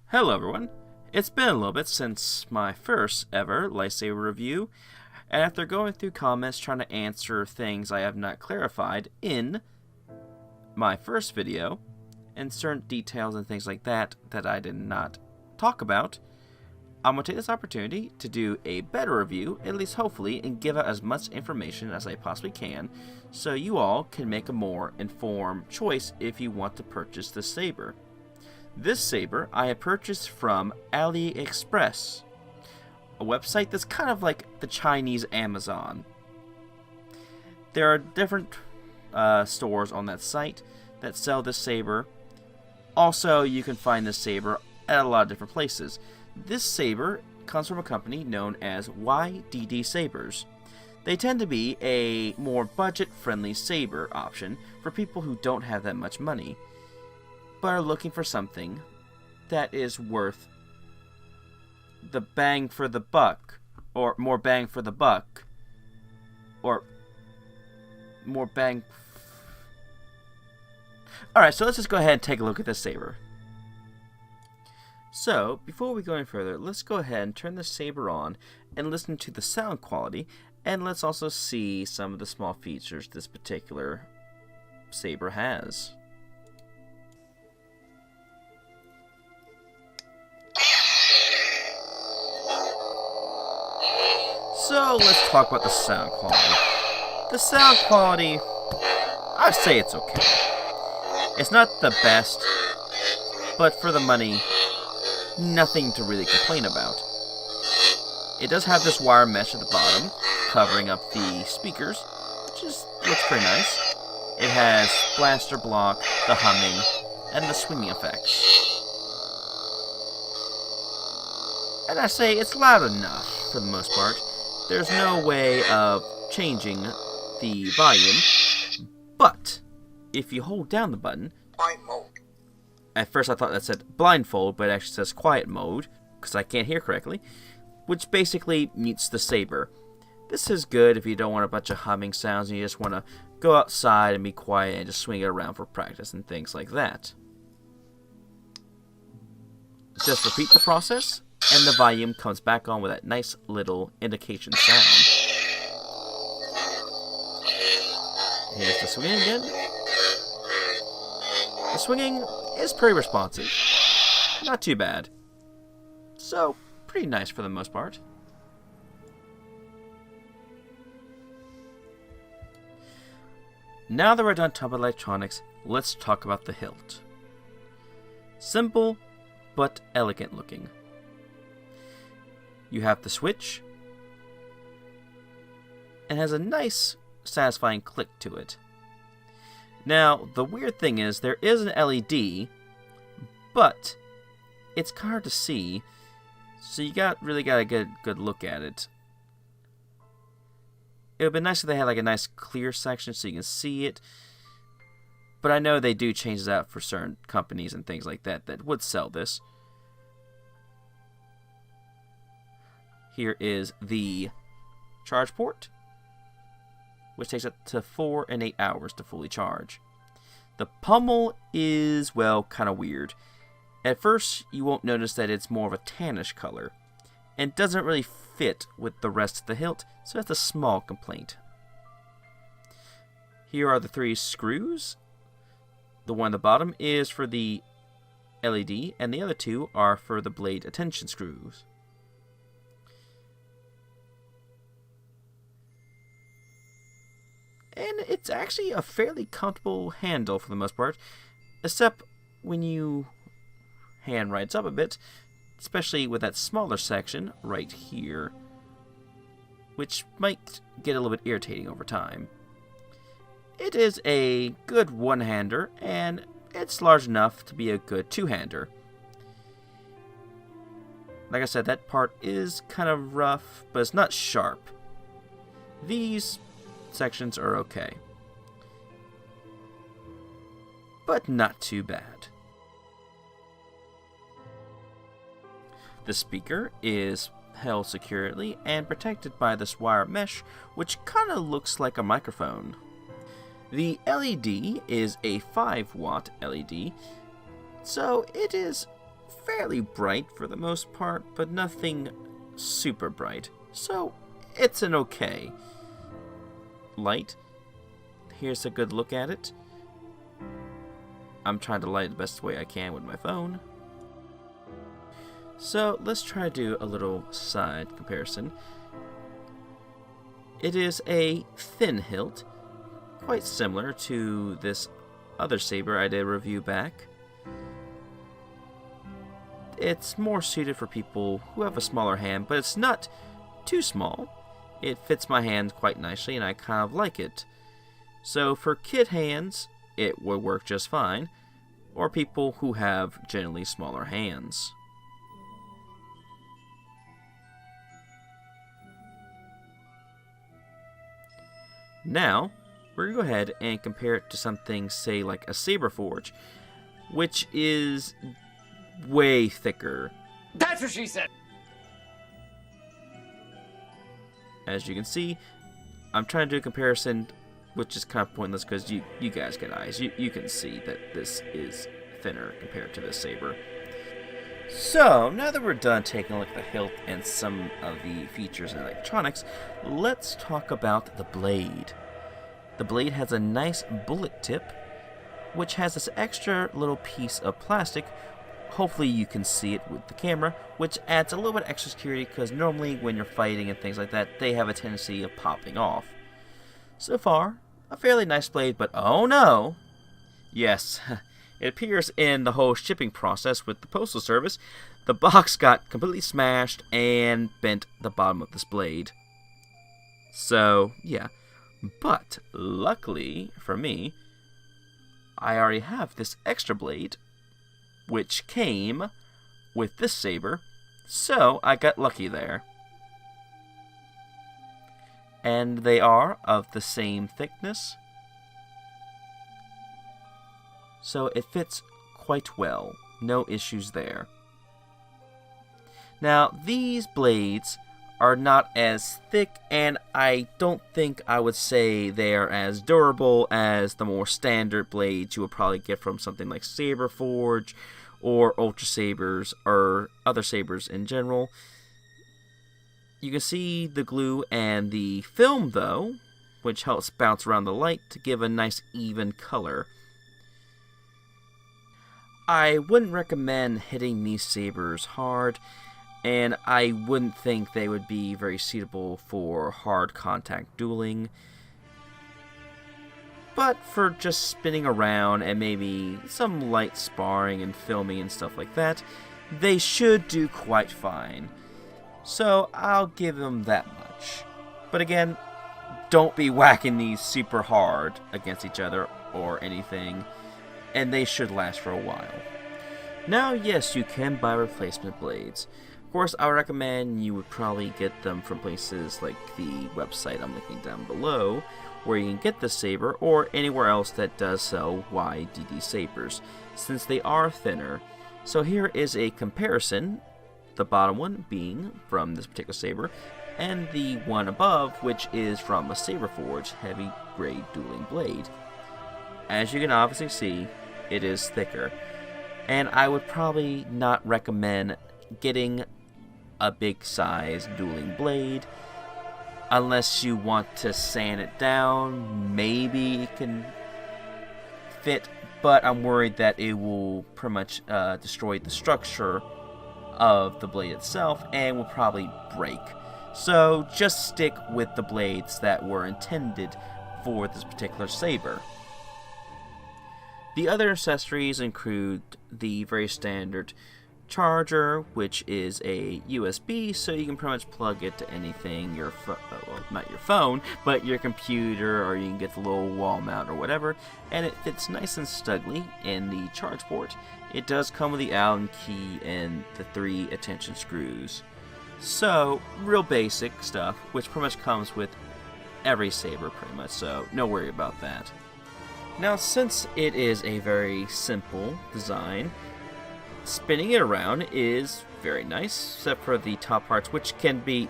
Hello everyone, it's been a little bit since my first ever lightsaber review, and after going through comments trying to answer things I have not clarified in my first video, and certain details and things like that I did not talk about, I'm going to take this opportunity to do a better review, at least hopefully, and give out as much information as I possibly can, so you all can make a more informed choice if you want to purchase this saber. This saber I have purchased from AliExpress, a website that's kind of like the Chinese Amazon. There are different stores on that site that sell this saber. Also, you can find this saber at a lot of different places. This saber comes from a company known as YDD Sabers. They tend to be a more budget-friendly saber option for people who don't have that much money, but are looking for something that is worth the bang for the buck, or more bang for the buck, or more bang. Alright, so let's just go ahead and take a look at this saber. So, before we go any further, let's go ahead and turn the saber on and listen to the sound quality, and let's also see some of the small features this particular saber has. So let's talk about the sound quality. The sound quality, I'd say it's okay. It's not the best, but for the money, nothing to really complain about. It does have this wire mesh at the bottom, covering up the speakers, which looks pretty nice. It has blaster block, the humming, and the swinging effects. And I say it's loud enough, for the most part. There's no way of changing the volume, but if you hold down the button, quiet mode. At first I thought that said blindfold, but it actually says quiet mode, because I can't hear correctly, which basically mutes the saber. This is good if you don't want a bunch of humming sounds and you just want to go outside and be quiet and just swing it around for practice and things like that. Just repeat the process, and the volume comes back on with that nice little indication sound. Here's the swinging again. The swinging is pretty responsive. Not too bad. So, pretty nice for the most part. Now that we're done talking about electronics, let's talk about the hilt. Simple, but elegant looking. You have the switch, and has a nice, satisfying click to it. Now, the weird thing is, there is an LED, but it's kind of hard to see, so you really gotta get a good look at it. It would be nice if they had like a nice clear section so you can see it, but I know they do change this out for certain companies and things like that would sell this. Here is the charge port, which takes up to 4 and 8 hours to fully charge. The pommel is, well, kind of weird. At first, you won't notice that it's more of a tannish color, and doesn't really fit with the rest of the hilt, so that's a small complaint. Here are the 3 screws. The one at the bottom is for the LED, and the other 2 are for the blade attention screws. And it's actually a fairly comfortable handle for the most part, except when you hand rights up a bit, especially with that smaller section right here, which might get a little bit irritating over time. It is a good one-hander, and it's large enough to be a good two-hander. Like I said, that part is kind of rough, but it's not sharp. These sections are okay, but not too bad. The speaker is held securely and protected by this wire mesh, which kind of looks like a microphone. The LED is a 5-watt LED, so it is fairly bright for the most part, but nothing super bright. So it's an okay light. Here's a good look at it. I'm trying to light it the best way I can with my phone. So let's try to do a little side comparison. It is a thin hilt, quite similar to this other saber I did a review back. It's more suited for people who have a smaller hand, but it's not too small. It fits my hand quite nicely, and I kind of like it. So for kid hands, it would work just fine, or people who have generally smaller hands. Now, we're going to go ahead and compare it to something, say, like a saber forge, which is way thicker. That's what she said! As you can see, I'm trying to do a comparison, which is kind of pointless because you guys get eyes. You can see that this is thinner compared to this saber. So, now that we're done taking a look at the hilt and some of the features and electronics, let's talk about the blade. The blade has a nice bullet tip, which has this extra little piece of plastic. Hopefully you can see it with the camera, which adds a little bit of extra security because normally when you're fighting and things like that, they have a tendency of popping off. So far, a fairly nice blade, but oh no! Yes, it appears in the whole shipping process with the Postal Service, the box got completely smashed and bent the bottom of this blade. So, yeah. But, luckily for me, I already have this extra blade, which came with this saber, so I got lucky there. And they are of the same thickness, so it fits quite well. No issues there. Now, these blades are not as thick, and I don't think I would say they are as durable as the more standard blades you would probably get from something like Saber Forge or Ultra Sabers or other sabers in general. You can see the glue and the film though, which helps bounce around the light to give a nice even color. I wouldn't recommend hitting these sabers hard, and I wouldn't think they would be very suitable for hard contact dueling. But for just spinning around and maybe some light sparring and filming and stuff like that, they should do quite fine. So I'll give them that much. But again, don't be whacking these super hard against each other or anything, and they should last for a while. Now, yes, you can buy replacement blades. Of course, I would recommend you would probably get them from places like the website I'm linking down below, where you can get the saber, or anywhere else that does sell YDD sabers, since they are thinner. So here is a comparison, the bottom one being from this particular saber, and the one above, which is from a Saber Forge heavy grade dueling blade. As you can obviously see, it is thicker, and I would probably not recommend getting a big size dueling blade unless you want to sand it down. Maybe it can fit, but I'm worried that it will pretty much destroy the structure of the blade itself and will probably break. So just stick with the blades that were intended for this particular saber. The other accessories include the very standard charger, which is a USB, so you can pretty much plug it to anything, well, not your phone, but your computer, or you can get the little wall mount or whatever, and it fits nice and snugly in the charge port. It does come with the Allen key and the 3 attention screws. So, real basic stuff, which pretty much comes with every saber pretty much, so no worry about that. Now, since it is a very simple design, spinning it around is very nice, except for the top parts, which can be...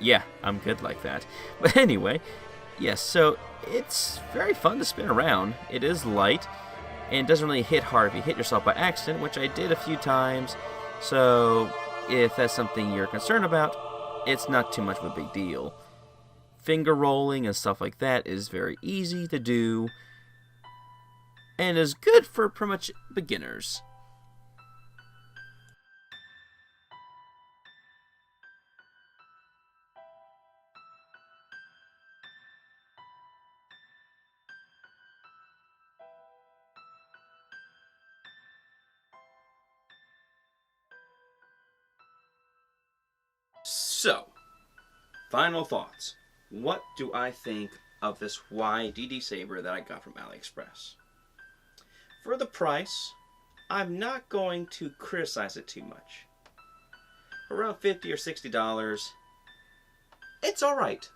Yeah, I'm good like that. But anyway, yes, so it's very fun to spin around. It is light, And it doesn't really hit hard if you hit yourself by accident, which I did a few times. So if that's something you're concerned about, it's not too much of a big deal. Finger rolling and stuff like that is very easy to do and is good for pretty much beginners. So, final thoughts. What do I think of this YDD saber that I got from AliExpress? For the price, I'm not going to criticize it too much. Around $50 or $60, it's alright.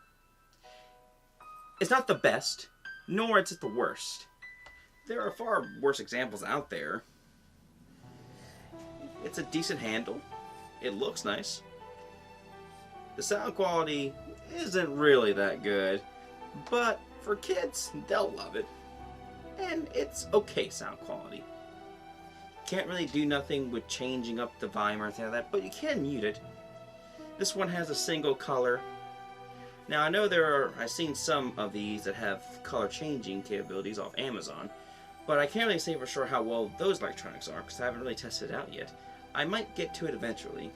It's not the best, nor is it the worst. There are far worse examples out there. It's a decent handle. It looks nice. The sound quality isn't really that good, but for kids, they'll love it. And it's okay sound quality. Can't really do nothing with changing up the volume or anything like that, but you can mute it. This one has a single color. Now I know I've seen some of these that have color changing capabilities off Amazon, but I can't really say for sure how well those electronics are because I haven't really tested it out yet. I might get to it eventually.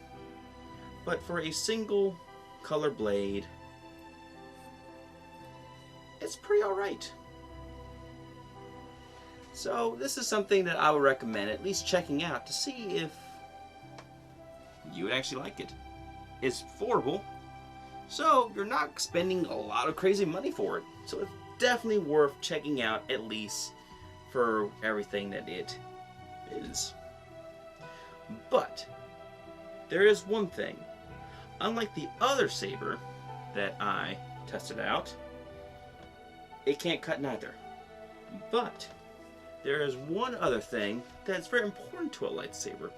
But for a single color blade, it's pretty alright. So this is something that I would recommend at least checking out to see if you would actually like it. It's affordable, so you're not spending a lot of crazy money for it. So it's definitely worth checking out at least for everything that it is. But there is one thing. Unlike the other saber that I tested out, it can't cut neither. But there is one other thing that's very important to a lightsaber,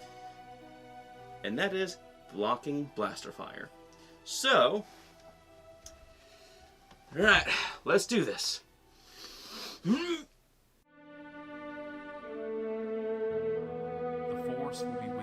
and that is blocking blaster fire. So, alright, let's do this. The Force will be